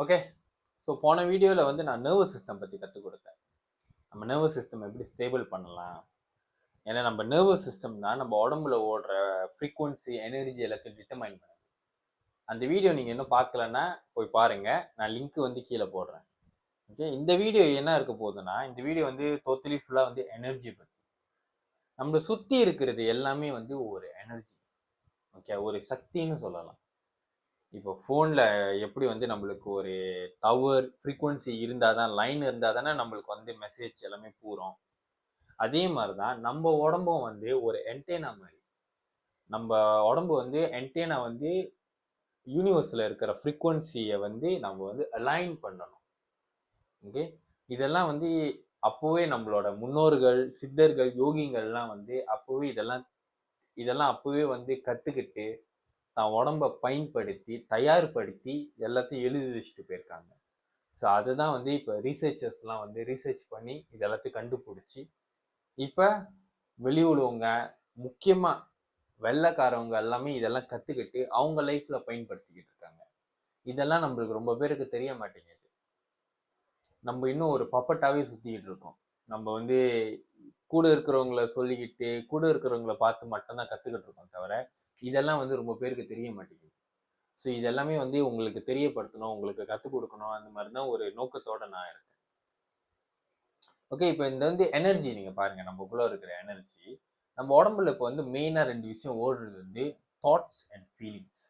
Okay. So போன வீடியோவில் வந்து நான் நர்வஸ் சிஸ்டம் பற்றி கற்றுக் கொடுத்தேன். நம்ம நர்வஸ் சிஸ்டம் எப்படி ஸ்டேபிள் பண்ணலாம். ஏன்னா நம்ம நர்வஸ் சிஸ்டம் தான் நம்ம உடம்புல ஓடுற ஃப்ரீக்குவன்சி, எனர்ஜி எல்லாத்தையும் டிட்டர்மைன் பண்ணுது. அந்த வீடியோ நீங்கள் இன்னும் பார்க்கலன்னா போய் பாருங்கள். நான் லிங்க் வந்து கீழே போடுறேன். ஓகே. இந்த வீடியோ என்ன இருக்க போகுதுன்னா, இந்த வீடியோ வந்து டோட்டலி ஃபுல்லாக வந்து எனர்ஜி பற்றி. நம்மளை சுற்றி இருக்கிறது எல்லாமே வந்து ஒரு எனர்ஜி. ஓகே, ஒரு சக்தின்னு சொல்லலாம். இப்போ ஃபோனில் எப்படி வந்து நம்மளுக்கு ஒரு டவர் ஃப்ரீக்குவன்சி இருந்தால் தான், லைன் இருந்தால் தானே நம்மளுக்கு வந்து மெசேஜ் எல்லாமே பூரும். அதே மாதிரி தான் நம்ம உடம்பும் வந்து ஒரு என்டேனா மாதிரி. நம்ம உடம்பு வந்து என்டேனா வந்து யூனிவர்ஸில் இருக்கிற ஃப்ரீக்குவன்சியை வந்து நம்ம வந்து அலைன் பண்ணணும். ஓகே. இதெல்லாம் வந்து அப்போவே நம்மளோட முன்னோர்கள், சித்தர்கள், யோகிங்கள்லாம் வந்து அப்போவே இதெல்லாம் அப்போவே வந்து கற்றுக்கிட்டு தான் உடம்பை பயன்படுத்தி தயார்படுத்தி எல்லாத்தையும் எழுதி வச்சுட்டு போயிருக்காங்க. ஸோ அதுதான் வந்து இப்போ ரீசர்ச்சர்ஸ்லாம் வந்து ரீசர்ச் பண்ணி இது எல்லாத்தையும் கண்டுபிடிச்சி இப்போ வெளி உலகங்க, முக்கியமாக வெள்ளைக்காரவங்க எல்லாமே இதெல்லாம் கற்றுக்கிட்டு அவங்க லைஃப்பில் பயன்படுத்திக்கிட்டு இருக்காங்க. இதெல்லாம் நம்மளுக்கு ரொம்ப பேருக்கு தெரிய மாட்டேங்குது. நம்ம இன்னும் ஒரு பப்பட்டாவே சுற்றிக்கிட்டு இருக்கோம். நம்ம வந்து கூட இருக்கிறவங்கள சொல்லிக்கிட்டு கூட இருக்கிறவங்கள பார்த்து மட்டும்தான் கற்றுக்கிட்டு இருக்கோம் தவிர இதெல்லாம் வந்து ரொம்ப பேருக்கு தெரிய மாட்டேங்குது. ஸோ இதெல்லாமே வந்து உங்களுக்கு தெரியப்படுத்தணும், உங்களுக்கு கற்றுக் கொடுக்கணும், அந்த மாதிரி தான் ஒரு நோக்கத்தோட நான் இருக்கேன். ஓகே. இப்போ இந்த வந்து எனர்ஜி நீங்கள் பாருங்கள், நம்மக்குள்ளே இருக்கிற எனர்ஜி நம்ம உடம்புல இப்போ வந்து மெயினாக 2 விஷயம் ஓடுறது வந்து தாட்ஸ் அண்ட் ஃபீலிங்ஸ்.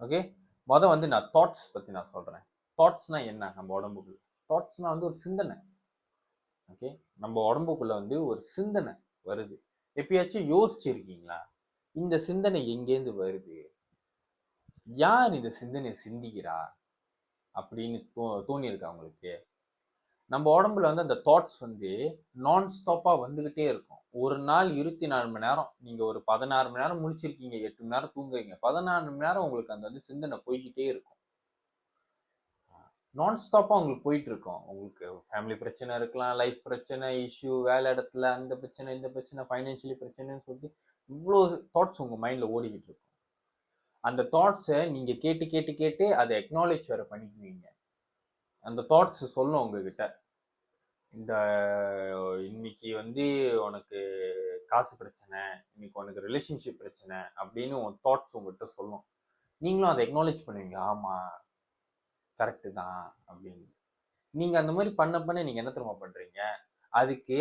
ஓகே. வந்து நான் தாட்ஸ் பற்றி நான் சொல்கிறேன். தாட்ஸ்னா என்ன? நம்ம உடம்புக்குள்ள தாட்ஸ்னா வந்து ஒரு சிந்தனை. ஓகே. நம்ம உடம்புக்குள்ள வந்து ஒரு சிந்தனை வருது. எப்பயாச்சும் யோசிச்சிருக்கீங்களா? இந்த சிந்தனை எங்கேருந்து வருது, யார் இந்த சிந்தனையை சிந்திக்கிறா அப்படின்னு தோணியிருக்கா உங்களுக்கு? நம்ம உடம்புல வந்து அந்த தாட்ஸ் வந்து நான் ஸ்டாப்பாக வந்துக்கிட்டே இருக்கும். ஒரு நாள் 24 மணி நேரம், நீங்கள் ஒரு 16 மணி நேரம் முழிச்சிருக்கீங்க, 8 மணி நேரம் தூங்குறீங்க, 14 மணி நேரம் உங்களுக்கு அந்த வந்து சிந்தனை போய்கிட்டே இருக்கும். நான் ஸ்டாப்பாக உங்களுக்கு போயிட்டு இருக்கும். உங்களுக்கு ஃபேமிலி பிரச்சனை இருக்கலாம், லைஃப் பிரச்சனை, இஷ்யூ, வேலை இடத்துல அந்த பிரச்சனை, இந்த பிரச்சனை, ஃபைனான்ஷியலி பிரச்சனைன்னு சொல்லிட்டு இவ்வளோ தாட்ஸ் உங்கள் மைண்டில் ஓடிக்கிட்டு இருக்கும். அந்த தாட்ஸை நீங்கள் கேட்டு கேட்டு கேட்டு அதை அக்னாலேஜ் வேறு பண்ணிக்குவீங்க. அந்த தாட்ஸ் சொல்லும் உங்ககிட்ட, இந்த இன்னைக்கு வந்து உனக்கு காசு பிரச்சனை, இன்னைக்கு உனக்கு ரிலேஷன்ஷிப் பிரச்சனை அப்படின்னு உன் தாட்ஸ் உங்கள்கிட்ட சொல்லும். நீங்களும் அதை அக்னாலேஜ் பண்ணுவீங்க, ஆமாம் கரெக்டு தான் அப்படின்னு. நீங்கள் அந்த மாதிரி பண்ண நீங்கள் என்ன தெரியுமா பண்ணுறீங்க? அதுக்கு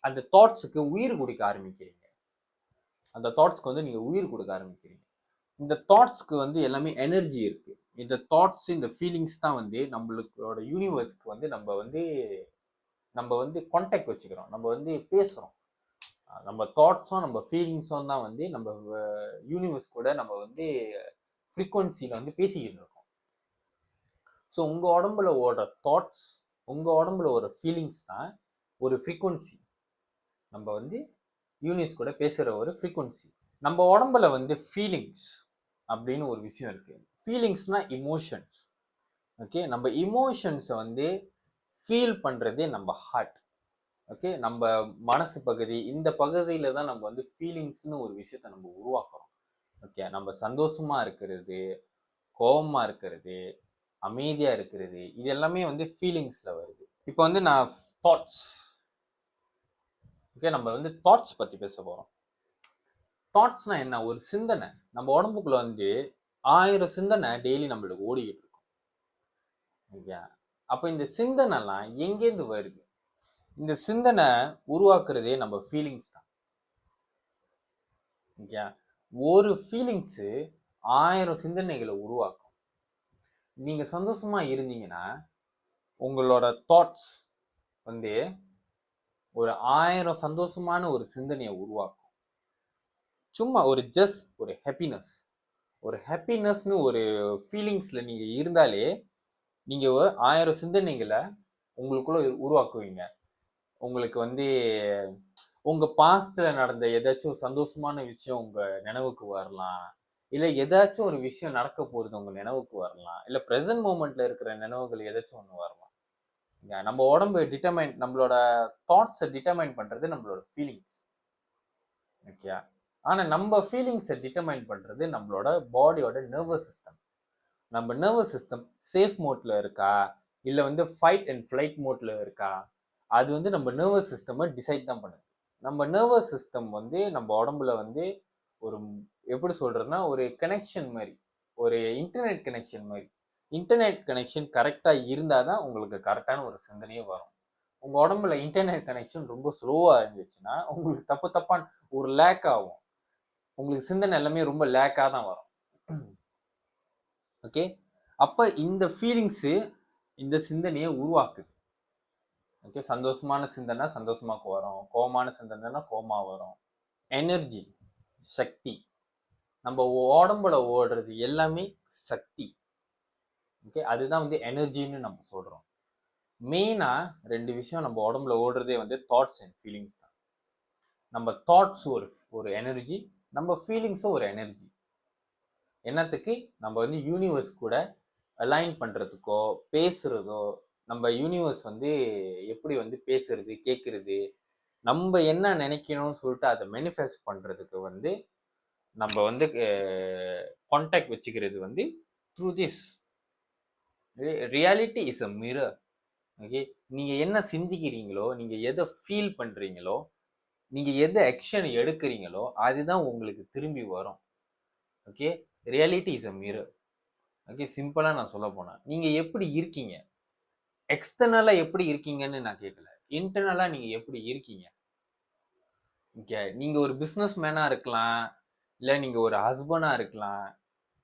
அந்த தாட்ஸுக்கு உயிர் கொடுக்க ஆரம்பிக்கிறீங்க. அந்த தாட்ஸ்க்கு வந்து நீங்கள் உயிர் கொடுக்க ஆரம்பிக்கிறீங்க. இந்த தாட்ஸ்க்கு வந்து எல்லாமே எனர்ஜி இருக்குது. இந்த தாட்ஸ், இந்த ஃபீலிங்ஸ் தான் வந்து நம்மளோட யூனிவர்ஸ்க்கு வந்து நம்ம வந்து கான்டாக்ட் வச்சுக்கிறோம், நம்ம வந்து பேசுகிறோம். நம்ம தாட்ஸும் நம்ம ஃபீலிங்ஸும் தான் வந்து நம்ம யூனிவர்ஸ் கூட நம்ம வந்து ஃப்ரீக்குவன்சியில் வந்து பேசிக்கிட்டு இருக்கோம். ஸோ உங்கள் உடம்புல ஓடுற தாட்ஸ், உங்கள் உடம்புல ஒரு ஃபீலிங்ஸ் தான் ஒரு ஃப்ரீக்குவன்சி. நம்ம வந்து யூனிவர்ஸ் கூட பேசுகிற ஒரு ஃப்ரீக்குவன்சி. நம்ம உடம்புல வந்து ஃபீலிங்ஸ் அப்படின்னு ஒரு விஷயம் இருக்குது. ஃபீலிங்ஸ்னா இமோஷன்ஸ். ஓகே. நம்ம இமோஷன்ஸை வந்து ஃபீல் பண்ணுறதே நம்ம ஹார்ட். ஓகே. நம்ம மனசு பகுதி, இந்த பகுதியில் தான் நம்ம வந்து ஃபீலிங்ஸ்னு ஒரு விஷயத்தை நம்ம உருவாக்குறோம். ஓகே. நம்ம சந்தோஷமாக இருக்கிறது, கோபமாக இருக்கிறது, அமைதியாக இருக்கிறது, இது எல்லாமே வந்து ஃபீலிங்ஸில் வருது. இப்போ வந்து நான் தாட்ஸ், ஓகே, நம்ம வந்து தாட்ஸ் பற்றி பேச போகிறோம். தாட்ஸ்னா என்ன? ஒரு சிந்தனை. நம்ம உடம்புக்குள்ள வந்து 1000 சிந்தனை டெய்லி நம்மளுக்கு ஓடிக்கிட்டு இருக்கும். ஓகே. அப்போ இந்த சிந்தனைலாம் எங்கேருந்து வருது? இந்த சிந்தனை உருவாக்குறதே நம்ம ஃபீலிங்ஸ் தான். ஓகே. ஒரு ஃபீலிங்ஸு 1000 சிந்தனைகளை உருவாக்கும். நீங்கள் சந்தோஷமாக இருந்தீங்கன்னா உங்களோட தாட்ஸ் வந்து ஒரு 1000 சந்தோஷமான ஒரு சிந்தனையை உருவாக்கும். சும்மா ஒரு ஒரு ஹாப்பினஸ்னு ஒரு ஃபீலிங்ஸில் நீங்கள் இருந்தாலே நீங்கள் 1000 சிந்தனைகளை உங்களுக்குள்ள உருவாக்குவீங்க. உங்களுக்கு வந்து உங்கள் பாஸ்டில் நடந்த ஏதாச்சும் சந்தோஷமான விஷயம் உங்கள் நினைவுக்கு வரலாம், இல்லை ஏதாச்சும் ஒரு விஷயம் நடக்க போகிறது உங்கள் நினைவுக்கு வரலாம், இல்லை ப்ரெசன்ட் மூமெண்ட்டில் இருக்கிற நினைவுகள் ஏதாச்சும் ஒன்று வரலாம். நம்ம உடம்பு நம்மளோட தாட்ஸை டிட்டர்மைன் பண்ணுறது நம்மளோட ஃபீலிங்ஸ். ஓகே. ஆனால் நம்ம ஃபீலிங்ஸை டிட்டர்மைன் பண்ணுறது நம்மளோட பாடியோட நர்வஸ் சிஸ்டம். நம்ம நர்வஸ் சிஸ்டம் சேஃப் மோட்ல இருக்கா இல்லை வந்து ஃபைட் அண்ட் ஃப்ளைட் மோட்ல இருக்கா, அது வந்து நம்ம நர்வஸ் சிஸ்டமை டிசைட் தான் பண்ணுது. நம்ம நர்வஸ் சிஸ்டம் வந்து நம்ம உடம்புல வந்து ஒரு எப்படி சொல்றதுன்னா ஒரு கனெக்ஷன் மாதிரி, ஒரு இன்டர்நெட் கனெக்ஷன் மாதிரி. இன்டர்நெட் கனெக்ஷன் கரெக்டாக இருந்தால் தான் உங்களுக்கு கரெக்டான ஒரு சிந்தனையே வரும். உங்கள் உடம்புல இன்டர்நெட் கனெக்ஷன் ரொம்ப ஸ்லோவாக இருந்துச்சுன்னா உங்களுக்கு தப்பான ஒரு லேக் ஆகும். உங்களுக்கு சிந்தனை எல்லாமே ரொம்ப லேக்காக தான் வரும். ஓகே, அப்போ இந்த ஃபீலிங்ஸு இந்த சிந்தனையை உருவாக்குது. ஓகே, சந்தோஷமான சிந்தனை சந்தோஷமாக வரும், கோபமான சிந்தனைனா கோமா வரும். எனர்ஜி, சக்தி, நம்ம உடம்புல ஓடுறது எல்லாமே சக்தி. ஓகே, அதுதான் வந்து எனர்ஜின்னு நம்ம சொல்கிறோம். மெயினாக 2 விஷயம் நம்ம உடம்புல ஓடுறதே வந்து தாட்ஸ் அண்ட் ஃபீலிங்ஸ் தான். நம்ம தாட்ஸ் ஒரு எனர்ஜி, நம்ம ஃபீலிங்ஸும் ஒரு எனர்ஜி. என்னத்துக்கு? நம்ம வந்து யூனிவர்ஸ் கூட அலைன் பண்ணுறதுக்கோ பேசுகிறதோ, நம்ம யூனிவர்ஸ் வந்து எப்படி வந்து பேசுறது கேட்குறது, நம்ம என்ன நினைக்கணும்னு சொல்லிட்டு அதை மேனிஃபெஸ்ட் பண்ணுறதுக்கு வந்து நம்ம வந்து கான்டாக்ட் வச்சுக்கிறது வந்து through this. Reality is a mirror. Okay, நீங்கள் என்ன சிந்திக்கிறீங்களோ, நீங்கள் எதை ஃபீல் பண்ணுறீங்களோ, நீங்கள் எதை ஆக்ஷன் எடுக்கிறீங்களோ அதுதான் உங்களுக்கு திரும்பி வரும். Okay, reality is a mirror. Okay, சிம்பிளாக நான் சொல்ல போனேன், நீங்கள் எப்படி இருக்கீங்க, எக்ஸ்டர்னலாக எப்படி இருக்கீங்கன்னு நான் கேட்கல, இன்டர்னலாக நீங்கள் எப்படி இருக்கீங்க. ஓகே, நீங்கள் ஒரு பிஸ்னஸ் மேனாக இருக்கலாம், இல்லை நீங்கள் ஒரு ஹஸ்பண்டாக இருக்கலாம்,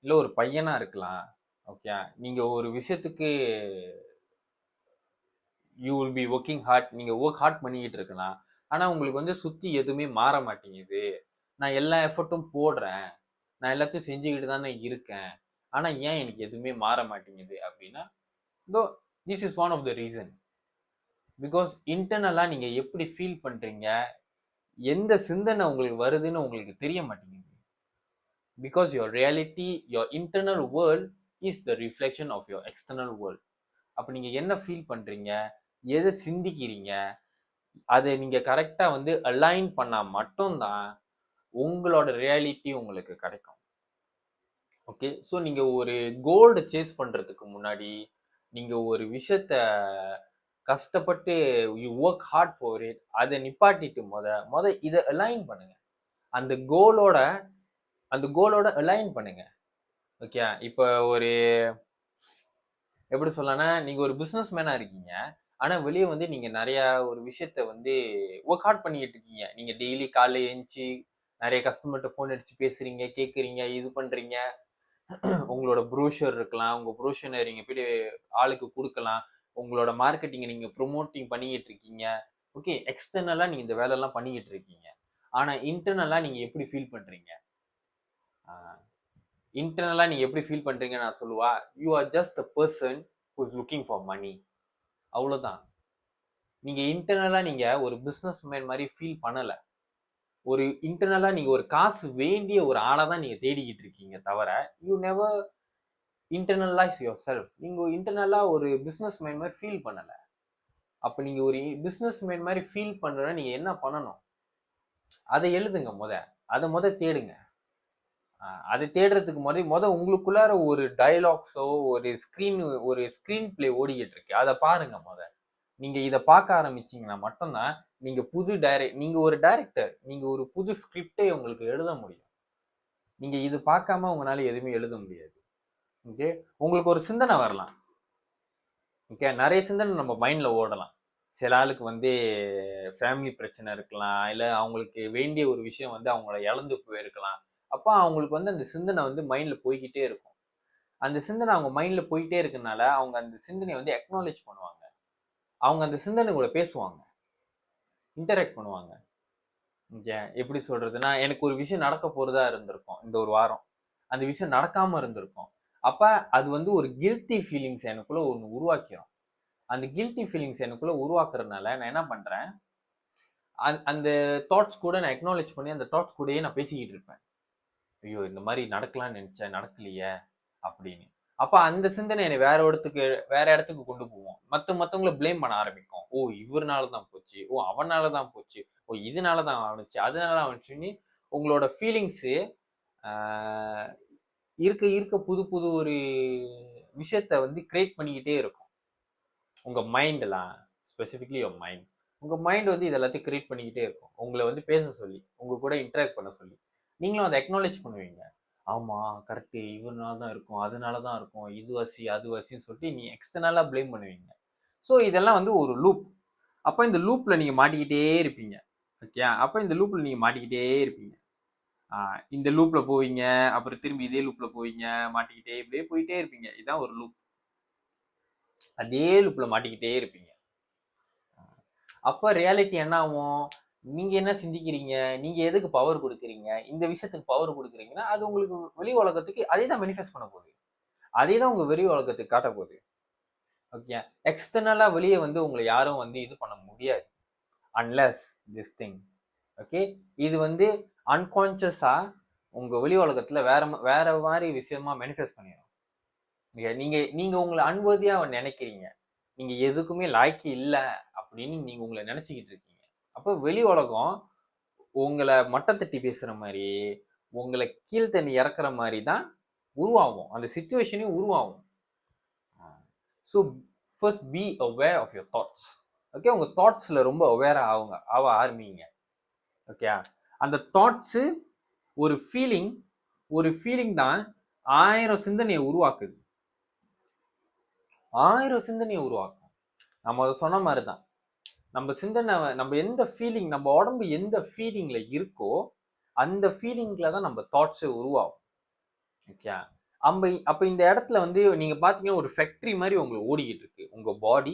இல்லை ஒரு பையனாக இருக்கலாம். ஓகே, நீங்கள் ஒரு விஷயத்துக்கு you will be working hard, நீங்கள் ஒர்க் ஹார்ட் பண்ணிக்கிட்டு இருக்கலாம். ஆனால் உங்களுக்கு வந்து சுற்றி எதுவுமே மாற மாட்டேங்குது. நான் எல்லா எஃபர்ட்டும் போடுறேன், நான் எல்லாத்தையும் செஞ்சுக்கிட்டு தானே இருக்கேன், ஆனால் ஏன் எனக்கு எதுவுமே மாற மாட்டேங்குது அப்படின்னா, though this is one of the reason. Because இன்டர்னலாக நீங்கள் எப்படி ஃபீல் பண்ணுறீங்க, எந்த சிந்தனை உங்களுக்கு வருதுன்னு உங்களுக்கு தெரிய மாட்டேங்குது. Because your reality, your internal world is the reflection of your external world. அப்போ நீங்கள் என்ன ஃபீல் பண்ணுறீங்க, எதை சிந்திக்கிறீங்க, அதை நீங்கள் கரெக்டாக வந்து அலைன் பண்ணால் மட்டும்தான் உங்களோட ரியாலிட்டி உங்களுக்கு கிடைக்கும். ஓகே, ஸோ நீங்கள் ஒரு கோல்டு சேஸ் பண்ணுறதுக்கு முன்னாடி நீங்கள் ஒரு விஷயத்த கஷ்டப்பட்டு you work hard for it, அதை நிப்பாட்டிட்டு முத இதை அலைன் பண்ணுங்க. அந்த கோலோட அலைன் பண்ணுங்க. ஓகே, இப்போ ஒரு எப்படி சொல்லனா, நீங்கள் ஒரு பிஸ்னஸ் மேனாக இருக்கீங்க, ஆனால் வெளியே வந்து நீங்கள் நிறையா ஒரு விஷயத்த வந்து ஒர்க் ஹார்ட் பண்ணிக்கிட்டு இருக்கீங்க. நீங்கள் டெய்லி காலைல எழுந்துச்சி நிறைய கஸ்டமர்கிட்ட ஃபோன் அடித்து பேசுகிறீங்க, கேட்குறீங்க, இது பண்ணுறீங்க. உங்களோட ப்ரோஷர் இருக்கலாம், உங்கள் ப்ரோஷரை நீங்கள் போய் ஆளுக்கு கொடுக்கலாம், உங்களோட மார்க்கெட்டிங்கை நீங்கள் ப்ரொமோட்டிங் பண்ணிக்கிட்டு இருக்கீங்க. ஓகே, எக்ஸ்டர்னலாக நீங்கள் இந்த வேலையெல்லாம் பண்ணிக்கிட்டு இருக்கீங்க. ஆனால் இன்டர்னலாக நீங்கள் எப்படி ஃபீல் பண்ணுறீங்க? இன்டர்னலாக நீங்கள் எப்படி ஃபீல் பண்ணுறீங்கன்னு நான் சொல்லுவா, you are just a person who is looking for money. அவ்வளோதான். நீங்கள் இன்டர்னலாக நீங்கள் ஒரு பிஸ்னஸ் மேன் மாதிரி ஃபீல் பண்ணலை. ஒரு இன்டர்னலாக நீங்கள் ஒரு காசு வேண்டிய ஒரு ஆளை தான் நீங்கள் தேடிக்கிட்டு இருக்கீங்க தவிர, you never internalise your self. நீங்கள் இன்டர்னலாக ஒரு பிஸ்னஸ் மேன் மாதிரி ஃபீல் பண்ணலை. அப்போ நீங்கள் ஒரு பிஸ்னஸ் மேன் மாதிரி ஃபீல் பண்ணுறேன்னா நீங்கள் என்ன பண்ணணும், அதை எழுதுங்க. அதை தேடுங்க. அதை தேடுறதுக்கு முத உங்களுக்குள்ளார ஒரு டயலாக்ஸோ ஒரு ஸ்க்ரீன் பிளே ஓடிக்கிட்டு இருக்கு, அதை பாருங்க. நீங்க இதை பார்க்க ஆரம்பிச்சீங்கன்னா மட்டும்தான் நீங்க ஒரு டைரக்டர், நீங்க ஒரு புது ஸ்கிரிப்டே உங்களுக்கு எழுத முடியும். நீங்க இது பார்க்காம உங்களால எதுவுமே எழுத முடியாது. ஓகே, உங்களுக்கு ஒரு சிந்தனை வரலாம். ஓகே, நிறைய சிந்தனை நம்ம மைண்ட்ல ஓடலாம். சில ஆளுக்கு வந்து ஃபேமிலி பிரச்சனை இருக்கலாம், இல்லை அவங்களுக்கு வேண்டிய ஒரு விஷயம் வந்து அவங்கள இழந்து போயிருக்கலாம். அப்போ அவங்களுக்கு வந்து அந்த சிந்தனை வந்து மைண்ட்ல போய்கிட்டே இருக்கும். அந்த சிந்தனை அவங்க மைண்ட்ல போயிட்டே இருக்கனால அவங்க அந்த சிந்தனையை வந்து அக்னாலேஜ் பண்ணுவாங்க. அவங்க அந்த சிந்தனை கூட பேசுவாங்க, இன்டராக்ட் பண்ணுவாங்க. ஓகே, எப்படி சொல்றதுன்னா, எனக்கு ஒரு விஷயம் நடக்க போறதா இருந்திருக்கும் இந்த ஒரு வாரம், அந்த விஷயம் நடக்காம இருந்திருக்கும். அப்ப அது வந்து ஒரு கில்ட்டி ஃபீலிங்ஸ் எனக்குள்ள ஒன்று உருவாக்கிடும். அந்த கில்ட்டி ஃபீலிங்ஸ் எனக்குள்ள உருவாக்குறதுனால நான் என்ன பண்றேன், அந்த தாட்ஸ் கூட நான் அக்னாலேஜ் பண்ணி அந்த தாட்ஸ் கூடயே நான் பேசிக்கிட்டு இருப்பேன். ஐயோ, இந்த மாதிரி நடக்கலாம்னு நினைச்சேன், நடக்கலையே அப்படின்னு. அப்ப அந்த சிந்தனை என்னை வேற இடத்துக்கு கொண்டு போவோம். மத்தவங்களை பிளேம் பண்ண ஆரம்பிக்கும். ஓ, இவர்னாலதான் போச்சு, ஓ அவனாலதான் போச்சு, ஓ இதனாலதான் அவனுச்சு, அதனால அவனுச்சுன்னு உங்களோட ஃபீலிங்ஸு இருக்க இருக்க புது புது ஒரு விஷயத்த வந்து கிரியேட் பண்ணிக்கிட்டே இருக்கும் உங்க மைண்ட்லாம். Specifically your mind. உங்க மைண்ட் வந்து இது எல்லாத்தையும் கிரியேட் பண்ணிக்கிட்டே இருக்கும், உங்களை வந்து பேச சொல்லி, உங்க கூட இன்டராக்ட் பண்ண சொல்லி. நீங்களும் அதை அக்னாலேஜ் பண்ணுவீங்க. ஆமா, கரெக்ட், இவனால தான் இருக்கும், அதனால தான் இருக்கும், இது வசி அது வசின்னு சொல்லிட்டு நீ எக்ஸ்டர்னலா ப்ளேம் பண்ணுவீங்க. ஸோ இதெல்லாம் வந்து ஒரு லூப். அப்போ இந்த லூப்ல நீங்க மாட்டிக்கிட்டே இருப்பீங்க. ஓகே, அப்போ இந்த லூப்ல நீங்க மாட்டிக்கிட்டே இருப்பீங்க. இந்த லூப்ல போவீங்க, அப்புறம் திரும்பி இதே லூப்ல போவீங்க, மாட்டிக்கிட்டே இப்படியே போயிட்டே இருப்பீங்க. இதுதான் ஒரு லூப். அதே லூப்ல மாட்டிக்கிட்டே இருப்பீங்க. அப்ப ரியாலிட்டி என்ன ஆகும்? நீங்க என்ன சிந்திக்கிறீங்க, நீங்க எதுக்கு பவர் கொடுக்குறீங்க, இந்த விஷயத்துக்கு பவர் கொடுக்குறீங்கன்னா அது உங்களுக்கு வெளி உலகத்துக்கு அதே தான் மேனிஃபெஸ்ட் பண்ண போகுது, அதே தான் உங்க வெளி உலகத்துக்கு காட்ட போகுது. ஓகே, எக்ஸ்டர்னலா வெளியே வந்து உங்களை யாரும் வந்து இது பண்ண முடியாது அன்லெஸ் திஸ் திங். ஓகே, இது வந்து அன்கான்சியஸா உங்க வெளி உலகத்துல வேற வேற மாதிரி விஷயமா மேனிஃபெஸ்ட் பண்ணிடும். நீங்க நீங்க உங்களை அன்வர்தியா நினைக்கிறீங்க, நீங்க எதுக்குமே லாய்க்கு இல்லை அப்படின்னு நீங்க உங்களை நினைச்சுக்கிட்டு இருக்கீங்க. அப்போ வெளி உலகம் உங்களை மட்டத்தட்டி பேசுற மாதிரி, உங்களை கீழ்த்தண்ணி இறக்குற மாதிரி தான் உருவாகும், அந்த சுச்சுவேஷனையும் உருவாகும். So first be aware of your thoughts. Okay, உங்க தாட்ஸ்ல ரொம்ப அவேரா ஆக ஆரம்பிங்க. ஓகே, அந்த தாட்ஸு ஒரு ஃபீலிங் தான் 1000 சிந்தனையை உருவாக்குது, 1000 சிந்தனையை உருவாக்கும். நம்ம அதை சொன்ன மாதிரி தான், நம்ம சிந்தனை, நம்ம எந்த ஃபீலிங், நம்ம உடம்பு எந்த ஃபீலிங்ல இருக்கோ அந்த ஃபீலிங்ல தான் நம்ம தாட்ஸே உருவாகும். ஓகே, அப்ப இந்த இடத்துல வந்து நீங்க பாத்தீங்கன்னா ஒரு ஃபேக்டரி மாதிரி உங்களுக்கு ஓடிக்கிட்டு இருக்கு உங்க பாடி.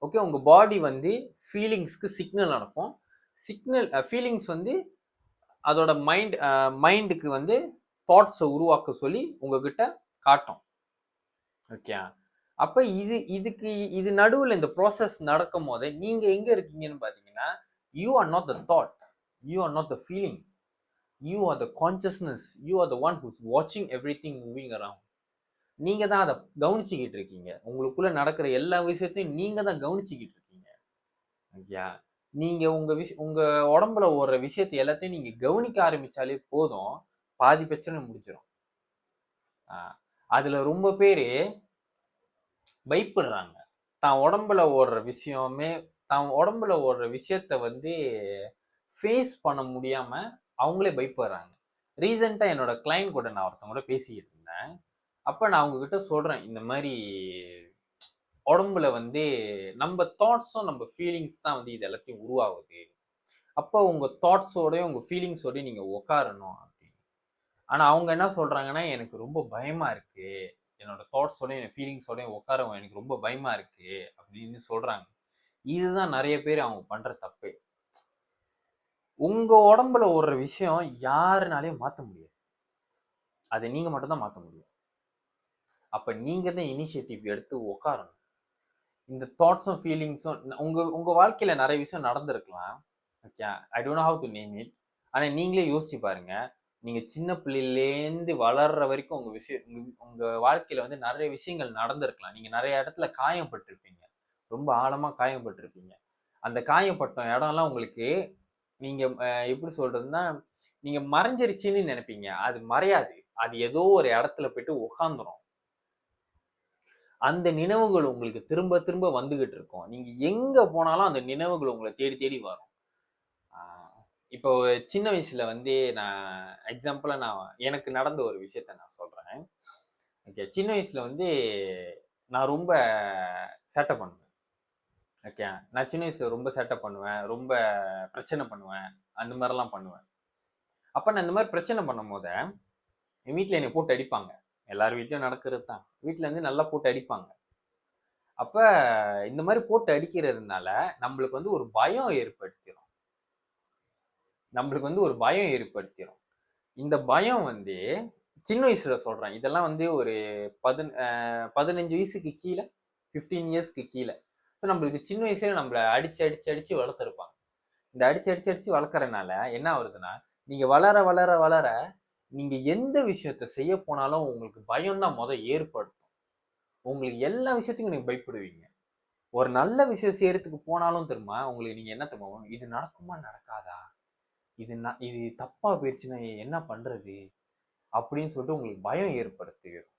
ஓகே, உங்க பாடி வந்து ஃபீலிங்ஸ்க்கு சிக்னல் அனுப்பும். ஃபீலிங்ஸ் வந்து அதோட மைண்டுக்கு வந்து தாட்ஸை உருவாக்க சொல்லி உங்ககிட்ட காட்டும். ஓகே, அப்ப இது நடுவில் இந்த ப்ராசஸ் நடக்கும் போதே நீங்க எங்க இருக்கீங்கன்னு பாத்தீங்கன்னா, you are not the thought, you are not the feeling, you are the consciousness, you are the one who's வாட்சிங் எவ்ரிதிங் மூவிங் அரவுண்ட். நீங்க தான் அதை கவனிச்சுக்கிட்டு இருக்கீங்க, உங்களுக்குள்ள நடக்கிற எல்லா விஷயத்தையும் நீங்க தான் கவனிச்சுக்கிட்டு இருக்கீங்க. ஓகே, நீங்க உங்க உடம்புல ஓடுற விஷயத்தை எல்லாத்தையும் நீங்க கவனிக்க ஆரம்பிச்சாலே போதும், பாதி பிரச்சனை முடிச்சிடும். அதுல ரொம்ப பேரு பயப்படுறாங்க. தான் உடம்புல ஓடுற விஷயத்த வந்து ஃபேஸ் பண்ண முடியாம அவங்களே பயப்படுறாங்க. ரீசெண்டா என்னோட கிளைண்ட் கூட நான் ஒருத்தவங்க கூட பேசிக்கிட்டு இருந்தேன். அப்ப நான் அவங்க கிட்ட சொல்றேன், இந்த மாதிரி உடம்புல வந்து நம்ம தாட்ஸும் நம்ம ஃபீலிங்ஸ் தான் வந்து இது எல்லாத்தையும் உருவாகுது. அப்போ உங்க தாட்ஸோடய உங்க ஃபீலிங்ஸோடய நீங்க உட்காரணும் அப்படின்னு. ஆனா அவங்க என்ன சொல்றாங்கன்னா, எனக்கு ரொம்ப பயமா இருக்கு, என்னோட தாட்ஸோடய என் ஃபீலிங்ஸோடய உட்கார எனக்கு ரொம்ப பயமா இருக்கு அப்படின்னு சொல்றாங்க. இதுதான் நிறைய பேர் அவங்க பண்ற தப்பு. உங்க உடம்புல ஓடுற விஷயம் யாருனாலையும் மாத்த முடியாது, அதை நீங்க மட்டும் தான் மாத்த முடியும். அப்ப நீங்க தான் இனிஷியேட்டிவ் எடுத்து உட்காரணும். இந்த தாட்ஸும் ஃபீலிங்ஸும் உங்க வாழ்க்கையில நிறைய விஷயம் நடந்திருக்கலாம். Okay, I don't know how to name it. ஆனா நீங்களே யோசிச்சு பாருங்க, நீங்க சின்ன பிள்ளையிலேருந்து வளர்ற வரைக்கும் உங்க வாழ்க்கையில வந்து நிறைய விஷயங்கள் நடந்திருக்கலாம். நீங்க நிறைய இடத்துல காயப்பட்டிருப்பீங்க, ரொம்ப ஆழமா காயப்பட்டிருப்பீங்க. அந்த காயப்பட்ட இடம்லாம் உங்களுக்கு நீங்க எப்படி சொல்றதுன்னா, நீங்க மறைஞ்சிருச்சுன்னு நினைப்பீங்க, அது மறையாது, அது ஏதோ ஒரு இடத்துல போயிட்டு உட்காந்துரும். அந்த நினைவுகள் உங்களுக்கு திரும்ப திரும்ப வந்துகிட்டு இருக்கும். நீங்க எங்க போனாலும் அந்த நினைவுகள் உங்களை தேடி தேடி வரும். இப்போ சின்ன வயசுல வந்து நான் எக்ஸாம்பிளா எனக்கு நடந்த ஒரு விஷயத்த நான் சொல்றேன். ஓகே, சின்ன வயசுல வந்து நான் ரொம்ப சேட்டை பண்ணுவேன். ஓகே, நான் சின்ன வயசுல ரொம்ப சேட்டை பண்ணுவேன், ரொம்ப பிரச்சனை பண்ணுவேன், அந்த மாதிரிலாம் பண்ணுவேன். அப்ப நான் இந்த மாதிரி பிரச்சனை பண்ணும் போத என் வீட்டுல என்னை போட்டு அடிப்பாங்க. எல்லார் வீட்லயும் நடக்கிறது தான், வீட்டுல இருந்து நல்லா போட்டு அடிப்பாங்க. அப்ப இந்த மாதிரி போட்டு அடிக்கிறதுனால நம்மளுக்கு வந்து ஒரு பயம் ஏற்படுத்திடும். இந்த பயம் வந்து சின்ன வயசுல சொல்றேன், இதெல்லாம் வந்து ஒரு 15 வயசுக்கு கீழே, 15 இயர்ஸ்க்கு கீழே. ஸோ நம்மளுக்கு சின்ன வயசுல நம்மள அடிச்சு அடிச்சு அடிச்சு வளர்த்துருப்பாங்க. இந்த அடிச்சு அடிச்சு அடிச்சு வளர்க்கறதுனால என்ன வருதுன்னா, நீங்க வளர வளர வளர நீங்க எந்த விஷயத்த செய்ய போனாலும் உங்களுக்கு பயம் தான் ஏற்படுத்தும். உங்களுக்கு எல்லா விஷயத்துக்கும் நீங்க பயப்படுவீங்க. ஒரு நல்ல விஷயம் செய்யறதுக்கு போனாலும் தெரியுமா உங்களுக்கு, நீங்க என்ன தெரியுமா, இது நடக்குமா நடக்காதா, இது தப்பா போயிடுச்சுன்னா என்ன பண்றது அப்படின்னு சொல்லிட்டு உங்களுக்கு பயம் ஏற்படுத்திடும்.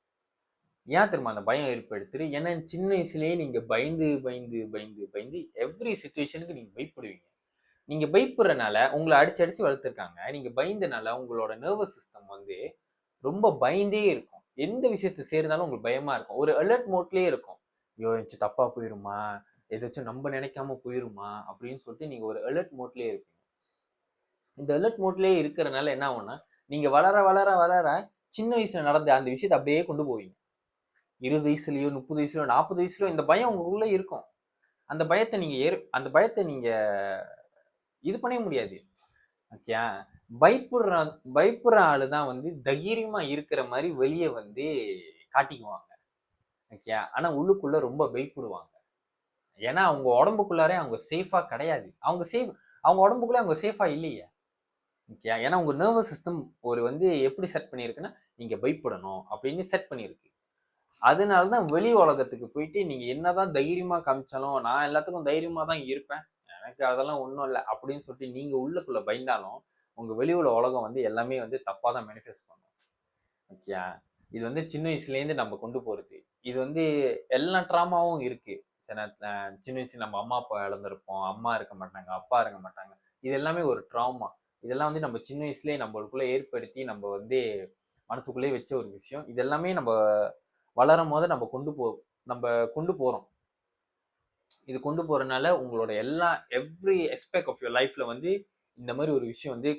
ஏன் தெரியுமா அந்த பயம் ஏற்படுத்துது? ஏன்னா சின்ன வயசுலயே நீங்க பயந்து பயந்து பயந்து பயந்து எவ்ரி சுச்சுவேஷனுக்கு நீங்க பயப்படுவீங்க. நீங்க பயப்படுறனால உங்களை அடிச்சு அடிச்சு வளர்த்துருக்காங்க. நீங்க பயந்தனால உங்களோட நர்வஸ் சிஸ்டம் வந்து ரொம்ப பயந்தே இருக்கும். எந்த விஷயத்தை சேர்ந்தாலும் உங்களுக்கு பயமா இருக்கும். ஒரு அலர்ட் மோட்லயே இருக்கும். ஐயோ ஏதாச்சும் தப்பா போயிருமா, ஏதாச்சும் நம்ம நினைக்காம போயிருமா அப்படின்னு சொல்லிட்டு நீங்க ஒரு அலர்ட் மோட்லயே இருப்பீங்க. இந்த அலர்ட் மோட்லயே இருக்கிறனால என்ன ஆகும்னா, நீங்க வளர வளர வளர சின்ன வயசுல நடந்த அந்த விஷயத்தை அப்படியே கொண்டு போவீங்க. 20 வயசுலயோ 30 வயசுலயோ 40 வயசுலயோ இந்த பயம் உங்களுக்குள்ள இருக்கும். அந்த பயத்தை நீங்க இது பண்ணவே முடியாது. ஓகே, பயப்படுற பயப்படுற ஆளு தான் வந்து தைரியமா இருக்கிற மாதிரி வெளியே வந்து காட்டிக்குவாங்க. ஓகே, ஆனா உள்ளுக்குள்ள ரொம்ப பயப்படுவாங்க. ஏன்னா அவங்க உடம்புக்குள்ளாரே அவங்க சேஃபா கிடையாது. அவங்க உடம்புக்குள்ளே அவங்க சேஃபா இல்லையே. ஓகே, ஏன்னா உங்க நர்வஸ் சிஸ்டம் ஒரு வந்து எப்படி செட் பண்ணியிருக்குன்னா, நீங்க பயப்படணும் அப்படின்னு செட் பண்ணியிருக்கு. அதனாலதான் வெளி உலகத்துக்கு போயிட்டு நீங்க என்னதான் தைரியமா காமிச்சாலும், நான் எல்லாத்துக்கும் தைரியமா தான் இருப்பேன், எனக்கு அதெல்லாம் ஒண்ணும் இல்லை அப்படின்னு சொல்லிட்டு நீங்க உள்ளுக்குள்ள பயந்தாலும் உங்க வெளி உலகம் வந்து எல்லாமே வந்து தப்பா தான் மேனிஃபெஸ்ட் பண்ணும். ஓகே, இது வந்து சின்ன வயசுல இருந்து நம்ம கொண்டு போறது. இது வந்து எல்லா ட்ராமாவும் இருக்கு. சின்ன வயசுல நம்ம அம்மா அப்பா இழந்திருப்போம், அம்மா இருக்க மாட்டாங்க, அப்பா இருக்க மாட்டாங்க. இது எல்லாமே ஒரு ட்ராமா. இதெல்லாம் வந்து நம்ம சின்ன வயசுலயே நம்மளுக்குள்ள ஏற்படுத்தி நம்ம வந்து மனசுக்குள்ளேயே வச்ச ஒரு விஷயம். இது எல்லாமே நம்ம வளரும் போது நம்ம கொண்டு போறோம். இது கொண்டு போறதுனால உங்களோட எவ்ரி எஸ்பெக்ட் ஆஃப் யுவர் லைஃப்ல வந்து இந்த மாதிரி ஒரு விஷயம் வந்து